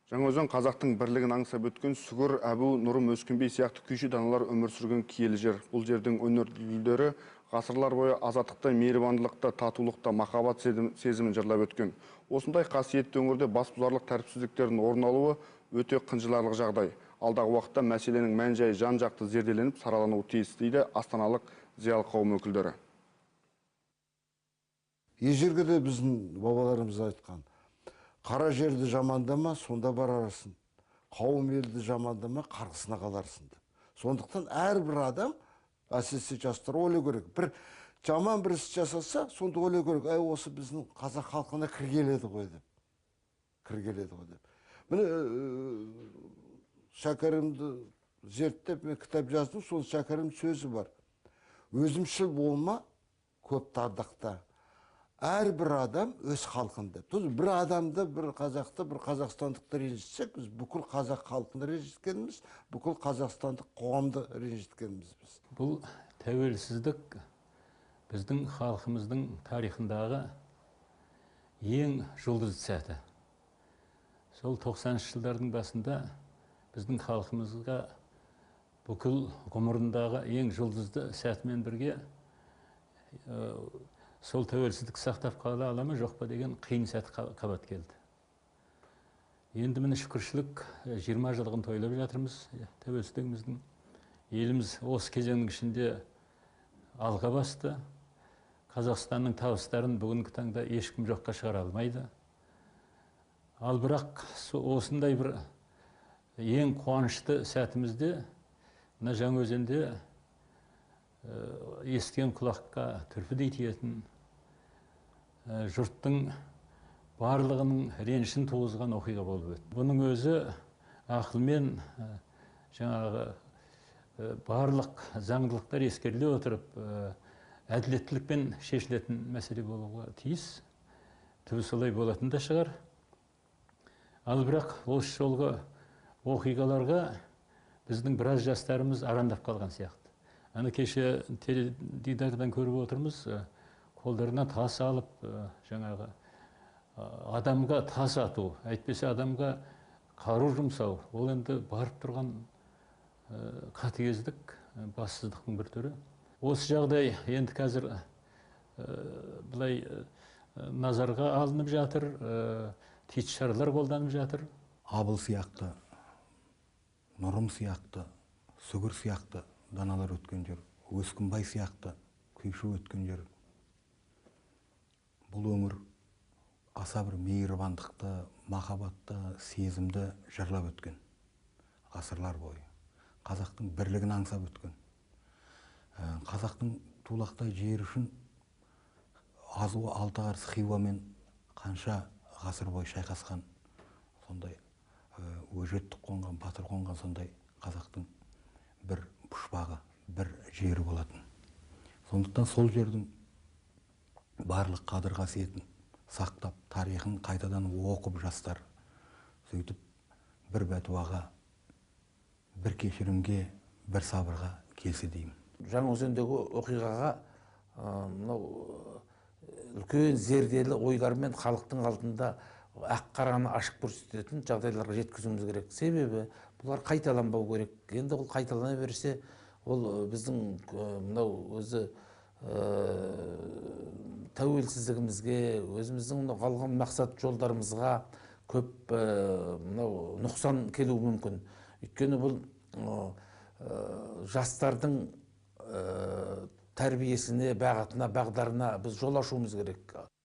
Жаңаөзен қазақтың бірлігін аңсап өткен Сүгір, Әбу, Нұрым, Өскінбей сияқты күйші даналар өмір сүрген киелі жер. Бұл жердің өнерлілері ғасырлар бойы азаттықта, мейірбандылықта, татулықта, махаббат сезімін жырлап өткен. Осындай қасиетті өңірде басбұзарлық тәртіпсіздіктердің орын алуы өте қынжыларлық жағдай. Алдағы уақытта мәселенің мән-жайы жан-жақты зерделеніп саралануы тиіс дейді астаналық зиялы қауым өкілдері. Ежелгіде біздің бабаларымыз айтқан: қара жерді жамандама, сонда бар арасың. Қауым елді жамандама, қарғысына қаларсың деп. Сондықтан әрбір адам, әсіресе жастар, ойлау керек. Бір жаман бір іс жасаса, сонда ойлау керек: осы біздің қазақ халқына кіргеледі ғой деп. Кіргеледі ғой деп. Міне шәкәрімді зерттеп, мен кітап жаздым, сол шәкәрім сөзі бар: өзімшіл болма, көпті ардақта. Әрбір адам өз халқын деп. Бір адамды, бір қазақты, бір қазақстандықты ренжітсек, біз бүкіл қазақ халқын ренжіткеніміз, бүкіл қазақстандық қоғамды ренжіткеніміз біз. Бұл тәуелсіздік біздің халқымыздың тарихындағы ең жұлдызды сәті. Сол 90-шы жылдардың басында біздің халқымызға бүкіл ғұмырындағы ең жұлдызды сәтімен бірге сол тәуелсіздік сақтап қала ала ма жоқ па деген қиын сәт қабат келді. Енді міне шүкіршілік 20 жылдығын тойлап жатырмыз тәуелсіздігіміздің. Еліміз осы кезеңнің ішінде алға басты. Қазақстанның табыстарын бүгінгі таңда ешкім жоққа шығара алмайды. Ал бірақ осындай бір ең қуанышты сәтімізде мына Жаңаөзенде естіген құлаққа түрпідей тиетін, жұрттың барлығының ренішін туғызған оқиға болып өтті. Бұның өзі ақылмен жаңағы барлық заңдылықтар ескеріле отырып, әділеттілікпен шешілетін мәселе болуға тиіс. Түбі солай болатын да шығар. Ал бірақ осы жолғы оқиғаларға біздің біраз жастарымыз арандап қалған сияқты. Ана кеше теледидардан көріп отырмыз, қолдарына тас алып, жаңағы адамға тас ату, әйтпесе адамға қару жұмсау, ол енді барып тұрған қатыгездік, бассыздықтың бір түрі. Осы жағдай енді қазір былай назарға алынып жатыр, тиісті шаралар қолданып жатыр. Абыл сияқты, Нұрым сияқты, Сүгір сияқты даналар өткен жер, Өскінбай сияқты күйші өткен жер. Бұл өңір аса бір мейірбандықты, махаббатты, сезімді жырлап өткен. Ғасырлар бойы. Қазақтың бірлігін аңсап өткен. Қазақтың тулақтай жері үшін азуы алты қарыс Хиуамен қанша ғасыр бойы шайқасқан, сондай өжеттік қонған, батыр қонған сондай қазақтың бір пұшпағы, бір жері болатын. Сондықтан сол жердің барлық қадір қасиетін сақтап, тарихын қайтадан оқып жастар, сөйтіп бір бәтуаға, бір кешірімге, бір сабырға келсе деймін. Жаңаөзендегі оқиғаға үлкен зерделі ойлармен халықтың алдында ақ-қараны ашық көрсететін жағдайларға жеткізуіміз керек. Себебі бұлар қайталанбау керек. Енді ол қайталана берсе, ол біздің мынау өзі тәуелсіздігімізге, өзіміздің қалған мақсат жолдарымызға көп нұқсан келуі мүмкін. Өйткені бұл жастардың тәрбиесіне, бағытына, бағдарына біз жол ашуымыз керек.